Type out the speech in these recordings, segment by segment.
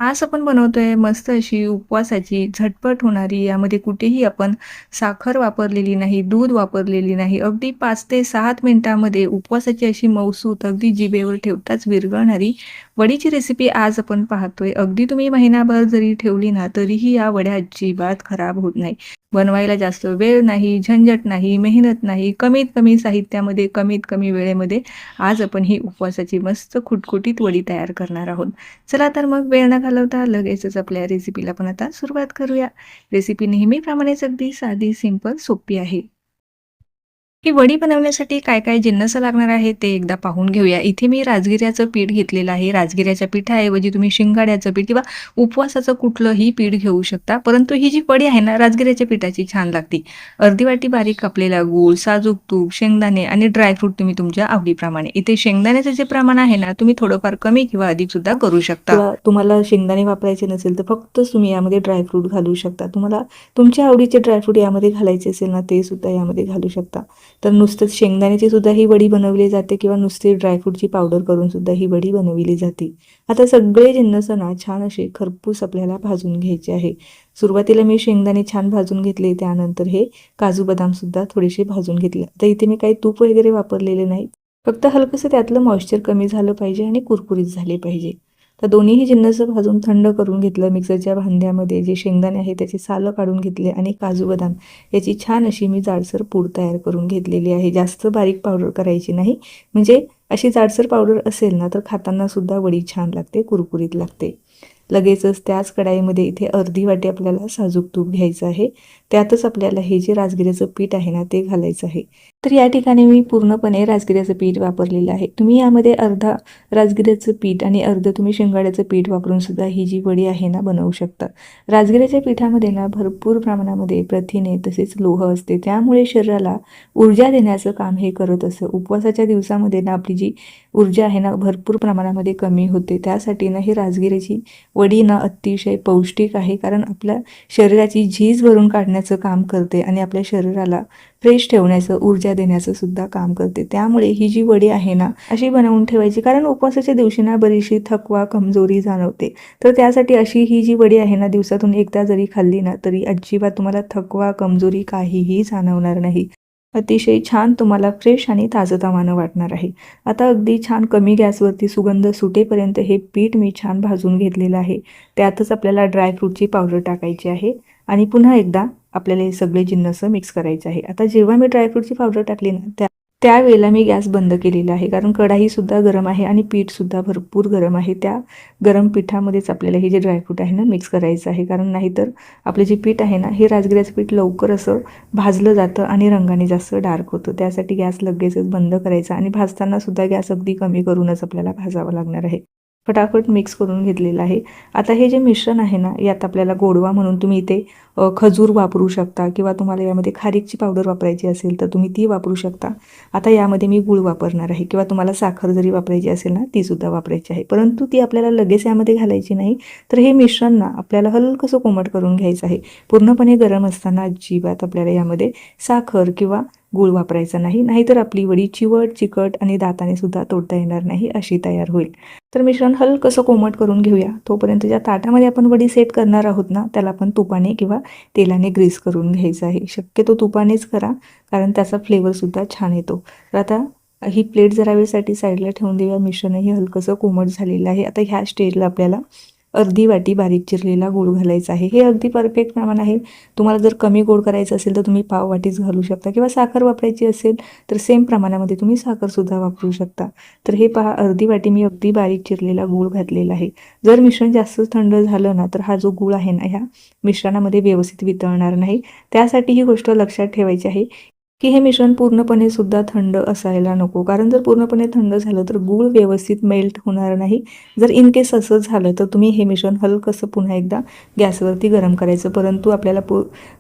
आज आपण बनवतोय मस्त अशी उपवासाची झटपट होणारी, यामध्ये कुठेही आपण साखर वापरलेली नाही, दूध वापरलेली नाही. अगदी 5 ते 7 मिनिटामध्ये उपवासाची अशी मऊसूत, अगदी जिभेवर ठेवताच विरघळणारी वडीची रेसिपी आज आपण पाहतोय. अगदी तुम्ही महिनाभर जरी ठेवली ना, तरीही या वड्या अजिबात खराब होत नाही. बनवायला जास्त वेळ नाही, झंझट नाही, मेहनत नाही. कमीत कमी साहित्यामध्ये, कमीत कमी वेळेमध्ये आज आपण ही उपवासाची मस्त खुटखुटीत वडी तयार करणार आहोत. चला तर मग वेळ न घालवता लगेचच आपल्या रेसिपीला पण आता सुरुवात करूया. रेसिपी नेहमीप्रमाणेच अगदी साधी, सिंपल, सोपी आहे. ही वडी बनवण्यासाठी काय-काय जिन्नस लागणार आहे ते एकदा पाहून घेऊया. इथे मी राजगिऱ्याचं पीठ घेतलेलं आहे. राजगिऱ्याच्या पिठाऐवजी तुम्ही शिंगाड्याचं पीठ किंवा उपवासाचं कुठलंही पीठ घेऊ शकता. परंतु ही जी वडी आहे ना, राजगिऱ्याच्या पिठाची छान लागते. अर्धी वाटी बारीक कापलेला गूळ, साजूक तूप, शेंगदाणे आणि ड्रायफ्रूट तुम्ही तुमच्या आवडीप्रमाणे. इथे शेंगदाण्याचं जे प्रमाण आहे ना, तुम्ही थोडंफार कमी किंवा अधिक सुद्धा करू शकता. किंवा तुम्हाला शेंगदाणे वापरायचे नसेल तर फक्त तुम्ही यामध्ये ड्रायफ्रूट घालू शकता. तुम्हाला तुमच्या आवडीचे ड्रायफ्रूट यामध्ये घालायचे असेल ना, ते सुद्धा यामध्ये घालू शकता. तर नुसतंच शेंगदाण्याची सुद्धा ही वडी बनवली जाते किंवा नुसती ड्रायफ्रूटची पावडर करून सुद्धा ही वडी बनवली जाते. आता सगळे जिन्नस ना छान असे खरपूस आपल्याला भाजून घ्यायचे आहे. सुरुवातीला मी शेंगदाणे छान भाजून घेतले, त्यानंतर हे काजू बदाम सुद्धा थोडेसे भाजून घेतले. आता इथे मी काही तूप वगैरे वापरलेले नाही, फक्त हलकंसं त्यातलं मॉइश्चर कमी झालं पाहिजे आणि कुरकुरीत झाले पाहिजे. तर दोन्हीही जिन्नस भाजून थंड करून घेतलं. मिक्सरच्या भांड्यामध्ये जे शेंगदाणे आहे त्याची सालं काढून घेतले आणि काजू बदाम याची छान अशी मी जाडसर पूड तयार करून घेतलेली आहे. जास्त बारीक पावडर करायची नाही, म्हणजे अशी जाडसर पावडर असेल ना तर खाताना सुद्धा वडी छान लागते, कुरकुरीत लागते. लगेचच त्याच कढाईमध्ये इथे अर्धी वाटी आपल्याला साजूक तूप घ्यायचं आहे. त्यातच आपल्याला हे जे राजगिऱ्याचं पीठ आहे ना ते घालायचं आहे. तर या ठिकाणी मी पूर्णपणे राजगिऱ्याचं पीठ वापरलेलं आहे. तुम्ही यामध्ये अर्धा राजगिऱ्याचं पीठ आणि अर्धं तुम्ही शेंगाड्याचं पीठ वापरून सुद्धा ही जी वडी आहे ना बनवू शकता. राजगिऱ्याच्या पिठामध्ये ना भरपूर प्रमाणामध्ये प्रथिने तसेच लोह असते, त्यामुळे शरीराला ऊर्जा देण्याचं काम हे करत असतं. उपवासाच्या दिवसामध्ये ना आपली जी ऊर्जा आहे ना भरपूर प्रमाणामध्ये कमी होते. त्यासाठी ना ही राजगिऱ्याची वडी ना अतिशय पौष्टिक आहे, कारण आपल्या शरीराची झीज भरून काढण्याचं काम करते आणि आपल्या शरीराला फ्रेश ठेवण्याचं, ऊर्जा देण्याचं सुद्धा काम करते. त्यामुळे ही जी वडी आहे ना अशी बनवून ठेवायची, कारण उपवासाच्या दिवशी ना बरीचशी थकवा, कमजोरी जाणवते. तर त्यासाठी अशी ही जी वडी आहे ना दिवसातून एकदा जरी खाल्ली ना तरी अजिबात तुम्हाला थकवा, कमजोरी काहीही जाणवणार नाही. अतिशय छान तुम्हाला फ्रेश आणि ताजंतवानं वाटणार आहे. आता अगदी छान कमी गॅसवरती सुगंध सुटेपर्यंत हे पीठ मी छान भाजून घेतलेलं आहे. त्यातच आपल्याला ड्रायफ्रूटची पावडर टाकायची आहे आणि पुन्हा एकदा आपल्याला हे सगळे जिन्नस मिक्स करायचे आहे. आता जेव्हा मी ड्रायफ्रूटची पावडर टाकली ना त्यावेळेला मी गॅस बंद केलेला आहे, कारण कढाईसुद्धा गरम आहे आणि पीठसुद्धा भरपूर गरम आहे. त्या गरम पिठामध्येच आपल्याला हे जे ड्रायफ्रूट आहे ना मिक्स करायचं आहे, कारण नाहीतर आपले जे पीठ आहे ना हे राजगिऱ्याचं पीठ लवकर असं भाजलं जातं आणि रंगाने जास्त डार्क होतं. त्यासाठी गॅस लगेचच बंद करायचा आणि भाजताना सुद्धा गॅस अगदी कमी करूनच आपल्याला भाजावं लागणार आहे. फटाफट मिक्स करून घेतलेलं आहे. आता हे जे मिश्रण आहे ना यात आपल्याला गोडवा म्हणून तुम्ही इथे खजूर वापरू शकता किंवा तुम्हाला यामध्ये खारीकची पावडर वापरायची असेल तर तुम्ही ती वापरू शकता. आता यामध्ये मी गूळ वापरणार आहे, किंवा तुम्हाला साखर जरी वापरायची असेल ना ती सुद्धा वापरायची आहे, परंतु ती आपल्याला लगेच यामध्ये घालायची नाही. तर हे मिश्रण ना आपल्याला हलकंसं कोमट करून घ्यायचं आहे. पूर्णपणे गरम असताना अजिबात आपल्याला यामध्ये साखर किंवा गूळ वापरायचा नाही, नाहीतर आपली वडी चिवट, चिकट आणि दाताने सुद्धा तोडता येणार नाही अशी तयार होईल. तर मिश्रण हलकंसं कोमट करून घेऊया. तोपर्यंत ज्या ताटामध्ये आपण वडी सेट करणार आहोत ना त्याला आपण तुपाने किंवा तेलाने ग्रीस करून घ्यायचं आहे. शक्यतो तुपानेच करा, कारण त्याचा फ्लेवरसुद्धा छान येतो. तर आता ही प्लेट जरा वेळसाठी साईडला ठेवून देऊया. मिश्रणही हलकंसं कोमट झालेलं आहे. आता ह्या स्टेजला आपल्याला अर्धी वाटी बारीक चिरलेला गूळ घालायचा आहे. हे अगदी परफेक्ट प्रमाण आहे. तुम्हाला जर कमी गोड करायचं असेल तर तुम्ही पाव वाटीच घालू शकता, किंवा साखर वापरायची असेल तर सेम प्रमाणामध्ये तुम्ही साखरसुद्धा वापरू शकता. तर हे पहा, अर्धी वाटी मी अगदी बारीक चिरलेला गूळ घातलेला आहे. जर मिश्रण जास्त थंड झालं ना तर हा जो गूळ आहे ना ह्या मिश्रणामध्ये व्यवस्थित वितळणार नाही. त्यासाठी ही गोष्ट लक्षात ठेवायची आहे की हे मिश्रण पूर्णपणे सुद्धा थंड असायला नको, कारण जर पूर्णपणे थंड झालं तर गूळ व्यवस्थित मेल्ट होणार नाही. जर इन केस असं झालं तर तुम्ही हे मिश्रण हलकंसं पुन्हा एकदा गॅसवरती गरम करायचं, परंतु आपल्याला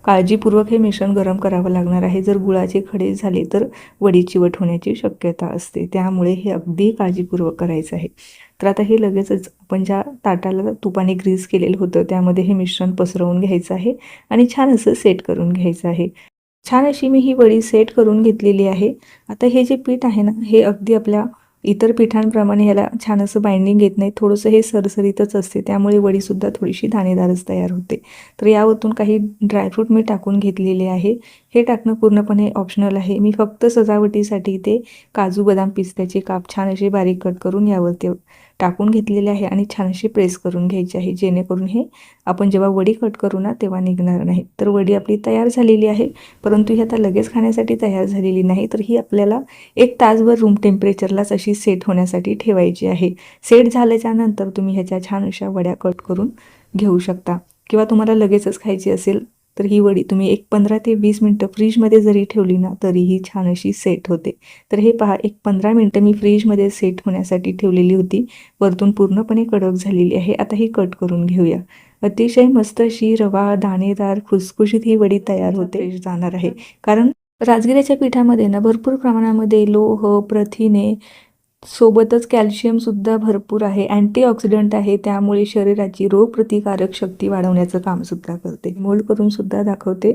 काळजीपूर्वक हे मिश्रण गरम करावं लागणार आहे. जर गुळाचे खडे झाले तर वडी चिवट होण्याची शक्यता असते, त्यामुळे हे अगदी काळजीपूर्वक करायचं आहे. तर आता हे लगेचच आपण ज्या ताटाला तुपाने ग्रीस केलेलं होतं त्यामध्ये हे मिश्रण पसरवून घ्यायचं आहे आणि छान असं सेट करून घ्यायचं आहे. छान अशी मी ही वडी सेट करून घेतलेली आहे. आता हे जे पीठ आहे ना हे अगदी आपल्या इतर पिठांप्रमाणे ह्याला छान असं बाइंडिंग येत नाही, थोडंसं हे सरसरीतच असते, त्यामुळे वडीसुद्धा थोडीशी दाणेदारच तयार होते. तर यावरतून काही ड्रायफ्रूट मी टाकून घेतलेले आहे. हे टाकणं पूर्णपणे ऑप्शनल आहे. मी फक्त सजावटीसाठी ते काजू बदाम पिस्त्याचे काप छान असे बारीक कट करून यावरती टाकून घेतलेले आहे आणि छान असे प्रेस करून घ्यायचे आहे, जेणेकरून हे आपण जेव्हा वडी कट करू ना तेव्हा निघणार नाही. तर वडी आपली तयार झालेली आहे, परंतु ही आता लगेच खाण्यासाठी तयार झालेली नाही, तर ही आपल्याला 1 तासभर रूम टेम्परेचरलाच अशी सेट होण्यासाठी ठेवायची आहे. सेट झाल्याच्या नंतर तुम्ही ह्याच्या छान अशा वड्या कट करून घेऊ शकता किंवा तुम्हाला लगेचच खायची असेल तर ही वडी तुम्ही एक 15 ते 20 मिनटं फ्रीजमध्ये जरी ठेवली ना तरीही छान अशी सेट होते. तर हे पहा, एक 15 मिनटं मी फ्रीजमध्ये सेट होण्यासाठी ठेवलेली होती. वरतून पूर्णपणे कडक झालेली आहे. आता ही कट करून घेऊया. अतिशय मस्त अशी रवा दाणेदार खुसखुशीत ही वडी तयार होते जाणार आहे, कारण राजगिऱ्याच्या पिठामध्ये ना भरपूर प्रमाणामध्ये लोह, प्रथिने सोबतच कॅल्शियमसुद्धा भरपूर आहे, अँटीऑक्सिडंट आहे, त्यामुळे शरीराची रोगप्रतिकारक शक्ती वाढवण्याचं कामसुद्धा करते. मोल्ड करून सुद्धा दाखवते.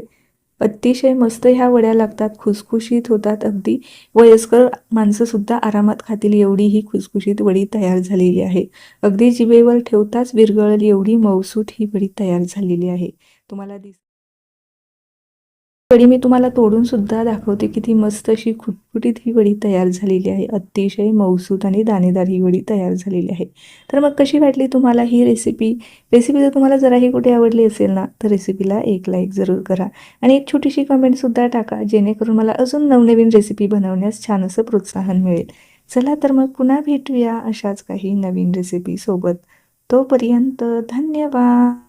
अतिशय मस्त ह्या वड्या लागतात, खुसखुशीत होतात, अगदी वयस्कर माणसंसुद्धा आरामात खातील एवढी ही खुसखुशीत वडी तयार झालेली आहे. अगदी जिभेवर ठेवताच विरघळेल एवढी मऊसूत ही वडी तयार झालेली आहे. तुम्हाला वडी मी तुम्हाला तोडून सुद्धा दाखवते, किती मस्त अशी खुटखुटीत ही वडी तयार झालेली आहे. अतिशय मऊसूत आणि दाणेदार ही वडी तयार झालेली आहे. तर मग कशी वाटली तुम्हाला ही रेसिपी? जर तुम्हाला जराही कुठे आवडली असेल ना तर रेसिपीला एक लाईक जरूर करा आणि एक छोटीशी कमेंटसुद्धा टाका, जेणेकरून मला अजून नवनवीन रेसिपी बनवण्यास छान असं प्रोत्साहन मिळेल. चला तर मग पुन्हा भेटूया अशाच काही नवीन रेसिपीसोबत. तोपर्यंत धन्यवाद.